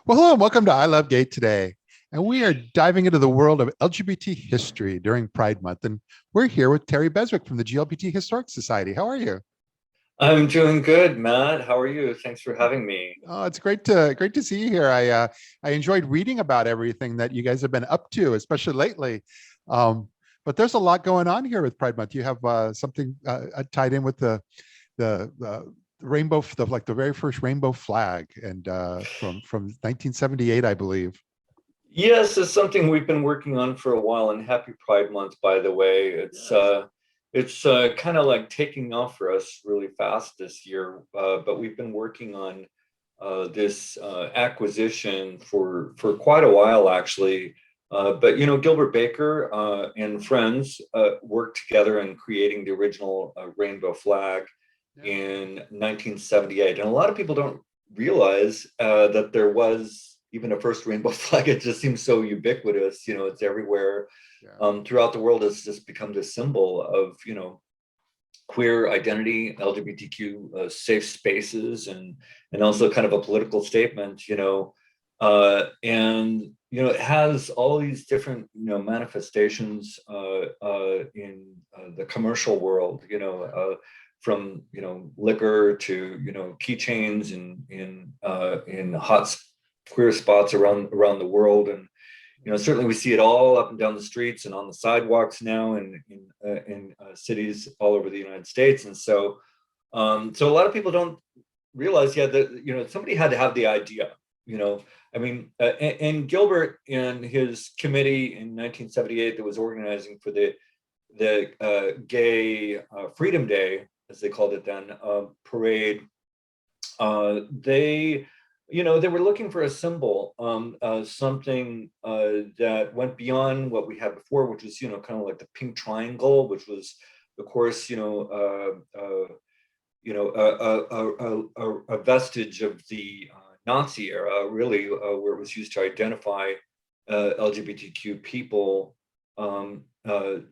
Well, hello and welcome to ILoveGay today. And we are diving into the world of LGBT history during Pride Month. And we're here with Terry Beswick from the GLBT Historical Society. How are you? I'm doing good, Matt. How are you? Thanks for having me. Oh, it's great to see you here. I enjoyed reading about everything that you guys have been up to, especially lately. Um, but there's a lot going on here with Pride Month. You have something tied in with the rainbow, like the very first rainbow flag, and from 1978, I believe. Yes, it's something we've been working on for a while, and happy Pride Month, by the way. Yes. It's kind of like taking off for us really fast this year, but we've been working on this acquisition for quite a while, actually. But Gilbert Baker and friends worked together in creating the original rainbow flag Yeah. in 1978. And a lot of people don't realize that there was even a first rainbow flag. It just seems so ubiquitous. It's everywhere Yeah. throughout the world. It's just become this symbol of, queer identity, LGBTQ safe spaces, and also kind of a political statement. And it has all these different manifestations in the commercial world. From liquor to keychains in hot queer spots around the world, and certainly we see it all up and down the streets and on the sidewalks now in cities all over the United States. And so a lot of people don't realize yet that somebody had to have the idea. I mean, and Gilbert and his committee in 1978 that was organizing for the Gay Freedom Day, as they called it then, parade. They were looking for a symbol, something that went beyond what we had before, which was kind of like the pink triangle, which was, of course, a vestige of the Nazi era, really, where it was used to identify LGBTQ people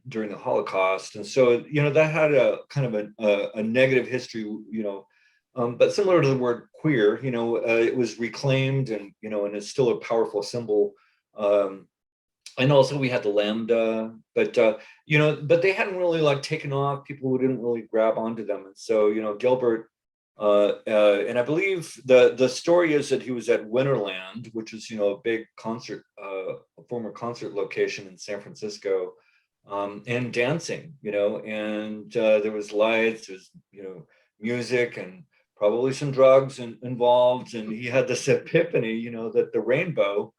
during the Holocaust. And so, that had a kind of a negative history, but similar to the word queer, it was reclaimed and it's still a powerful symbol. And also we had the lambda, but they hadn't really like taken off. People didn't really grab onto them. And so, Gilbert, and I believe the story is that he was at Winterland, which is, a big concert, a former concert location in San Francisco, and dancing, and there was lights, there was, music and probably some drugs involved. And he had this epiphany, that the rainbow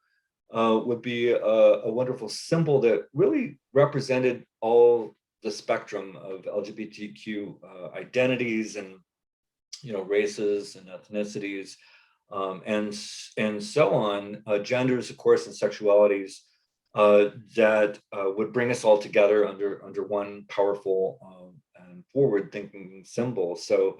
would be a wonderful symbol that really represented all the spectrum of LGBTQ identities and races and ethnicities, and so on, genders, of course, and sexualities, that would bring us all together under one powerful and forward-thinking symbol. So,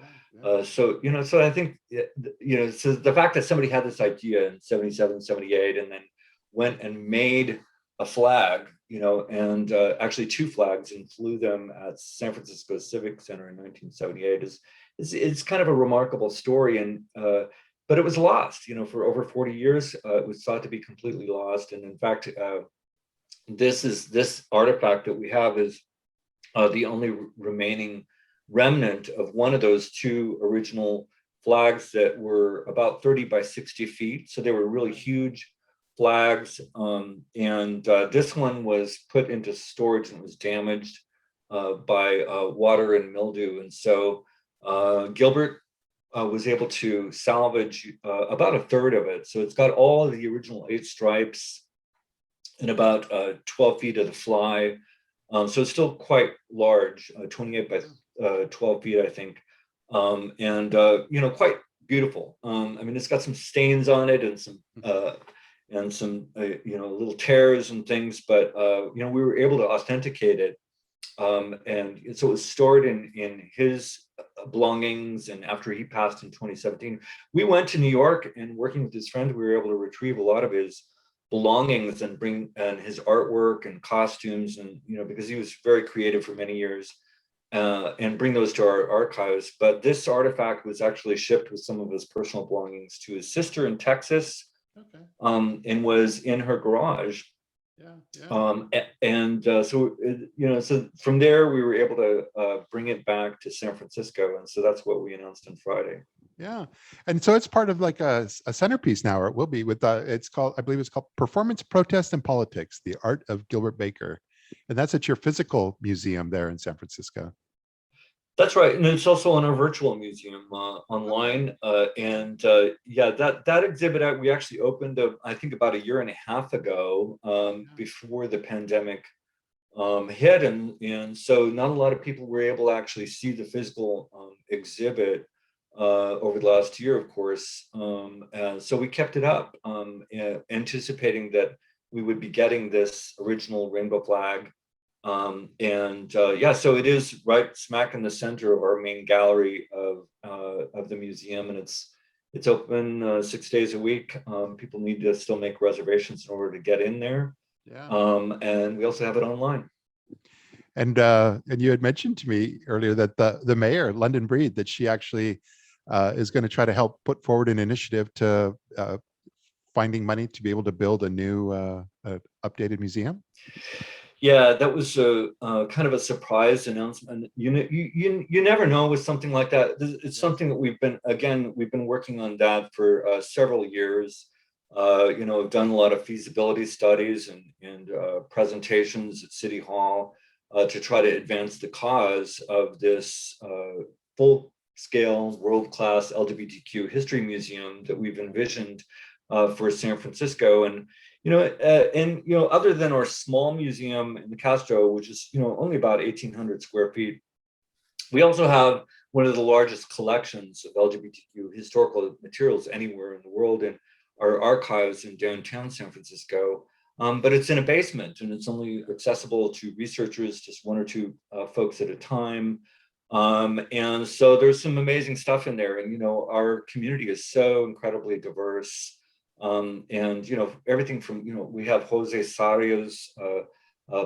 so I think so the fact that somebody had this idea in 77, 78, and then went and made a flag, and actually two flags, and flew them at San Francisco Civic Center in 1978 it's kind of a remarkable story. And but it was lost, for over 40 years. It was thought to be completely lost. And in fact, this artifact that we have is the only remaining remnant of one of those two original flags that were about 30 by 60 feet. So they were really huge flags. And this one was put into storage and was damaged by water and mildew. And so Gilbert was able to salvage about a third of it. So it's got all of the original 8 stripes and about 12 feet of the fly. So it's still quite large, 28 by 12 feet, I think. And quite beautiful. I mean, it's got some stains on it and some little tears and things, but we were able to authenticate it. And so it was stored in his belongings. And after he passed in 2017, we went to New York, and working with his friend, we were able to retrieve a lot of his belongings and bring and his artwork and costumes, and because he was very creative for many years, and bring those to our archives. But this artifact was actually shipped with some of his personal belongings to his sister in Texas, Okay. and was in her garage. Yeah. Yeah. So from there we were able to bring it back to San Francisco, and so that's what we announced on Friday. Yeah. And so it's part of like a centerpiece now, or it will be with it's called, I believe it's called Performance, Protest, and Politics, the Art of Gilbert Baker. And that's at your physical museum there in San Francisco. That's right, and it's also in our virtual museum Okay. online. Yeah, that exhibit we actually opened, I think, about a year and a half ago, Yeah. before the pandemic hit, and so not a lot of people were able to actually see the physical exhibit over the last year, of course. And so we kept it up, anticipating that we would be getting this original rainbow flag. Yeah, so it is right smack in the center of our main gallery of the museum, and it's open 6 days a week. People need to still make reservations in order to get in there, Yeah. and we also have it online. And you had mentioned to me earlier that the mayor, London Breed, that she actually is going to try to help put forward an initiative to finding money to be able to build a new updated museum. Yeah, that was a kind of a surprise announcement. You never know with something like that. It's Yeah. something that we've been working on that for several years. I've done a lot of feasibility studies and presentations at City Hall to try to advance the cause of this full-scale, world-class LGBTQ history museum that we've envisioned for San Francisco. Other than our small museum in the Castro, which is, only about 1,800 square feet, we also have one of the largest collections of LGBTQ historical materials anywhere in the world in our archives in downtown San Francisco. But it's in a basement, and it's only accessible to researchers, just one or two folks at a time. And so there's some amazing stuff in there. And, our community is so incredibly diverse. Everything from, we have Jose Sarria's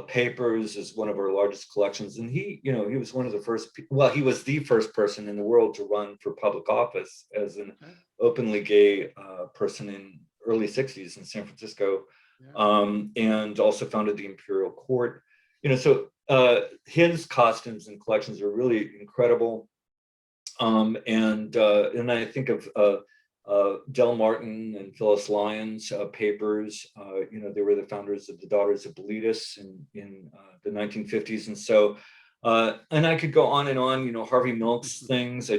papers as one of our largest collections. And he was one of the first, he was the first person in the world to run for public office as an Okay. openly gay person in early 60s in San Francisco, Yeah. and also founded the Imperial Court. So his costumes and collections are really incredible. And I think of Del Martin and Phyllis Lyons' papers. They were the founders of the Daughters of Bilitis in the 1950s. And so, and I could go on and on, Harvey Milk's things. I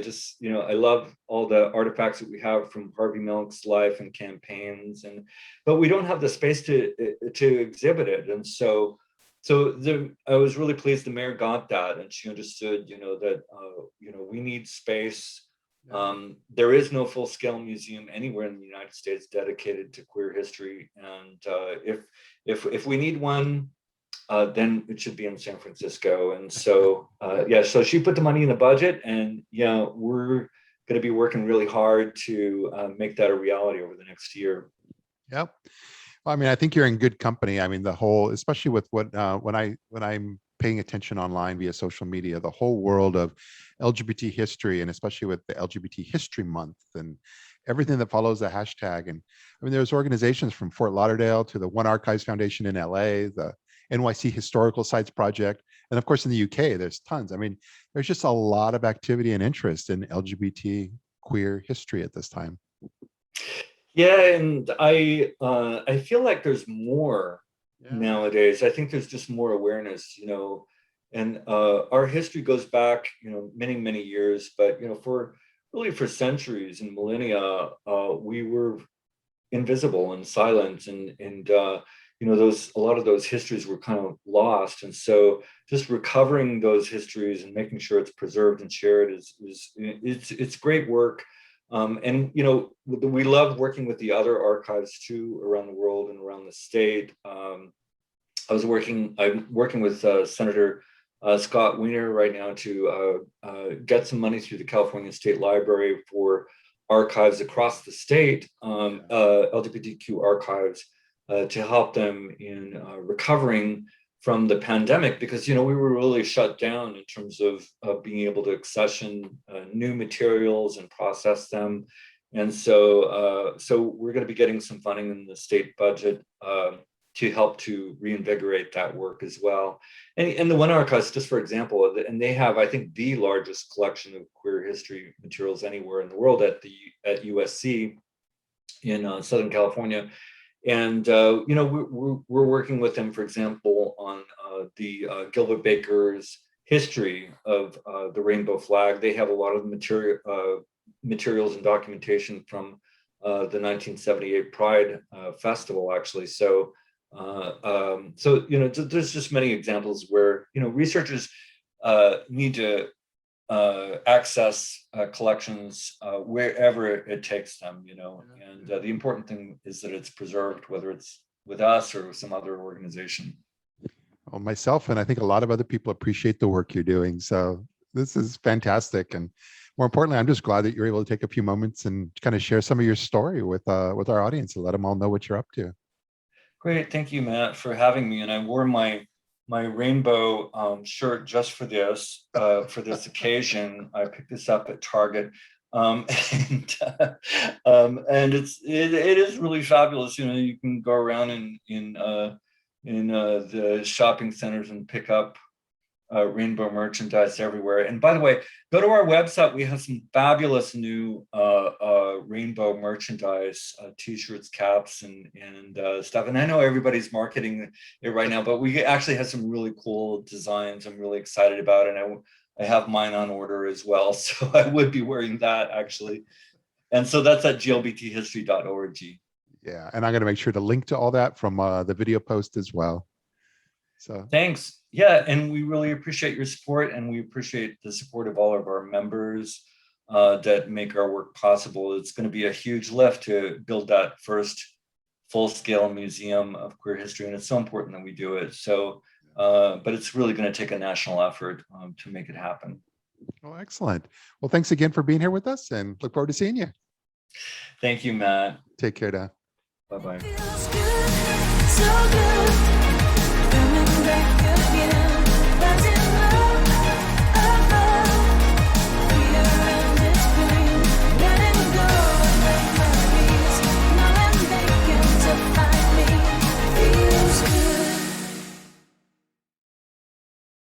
love all the artifacts that we have from Harvey Milk's life and campaigns, but we don't have the space to exhibit it. And so I was really pleased the mayor got that, and she understood, that we need space. Yeah. There is no full-scale museum anywhere in the United States dedicated to queer history, and if we need one, then it should be in San Francisco. And so so she put the money in the budget, and we're going to be working really hard to make that a reality over the next year. Yep. Well, I mean, I think you're in good company. I mean, the whole, especially with what when I'm paying attention online via social media, the whole world of LGBT history, and especially with the LGBT History Month and everything that follows the hashtag. And I mean, there's organizations from Fort Lauderdale to the One Archives Foundation in LA, the NYC Historical Sites Project, and of course in the UK, there's tons. I mean, there's just a lot of activity and interest in LGBT queer history at this time. Yeah, and I feel like there's more Yeah. nowadays. I think there's just more awareness, and our history goes back, many, many years, but for centuries and millennia, we were invisible and silent, and a lot of those histories were kind of lost. And so just recovering those histories and making sure it's preserved and shared it's great work. We love working with the other archives too around the world and around the state. I'm working with Senator Scott Wiener right now to get some money through the California State Library for archives across the state, LGBTQ archives, to help them in recovering from the pandemic, because we were really shut down in terms of being able to accession new materials and process them. And so we're going to be getting some funding in the state budget to help to reinvigorate that work as well. And the One Archives, just for example, and they have, I think, the largest collection of queer history materials anywhere in the world at USC in Southern California. And we're working with them, for example, on the Gilbert Baker's history of the rainbow flag. They have a lot of materials and documentation from the 1978 Pride Festival, actually. So there's just many examples where researchers need to access collections wherever it takes them, and the important thing is that it's preserved, whether it's with us or with some other organization. Well, myself and I think a lot of other people appreciate the work you're doing. So this is fantastic. And more importantly, I'm just glad that you're able to take a few moments and kind of share some of your story with our audience and let them all know what you're up to. Great. Thank you, Matt, for having me. And I wore my rainbow shirt just for this occasion. I picked this up at Target. And it is really fabulous. You can go around in the shopping centers and pick up rainbow merchandise everywhere. And by the way, go to our website. We have some fabulous new rainbow merchandise, t-shirts, caps, and stuff. And I know everybody's marketing it right now, but we actually have some really cool designs I'm really excited about. And I have mine on order as well. So I would be wearing that, actually. And so that's at glbthistory.org. Yeah, and I'm going to make sure to link to all that from the video post as well. So thanks. Yeah, and we really appreciate your support, and we appreciate the support of all of our members that make our work possible. It's going to be a huge lift to build that first full-scale museum of queer history, and it's so important that we do it. So, but it's really going to take a national effort to make it happen. Oh, excellent. Well, thanks again for being here with us, and look forward to seeing you. Thank you, Matt. Take care now. Bye-bye. So good.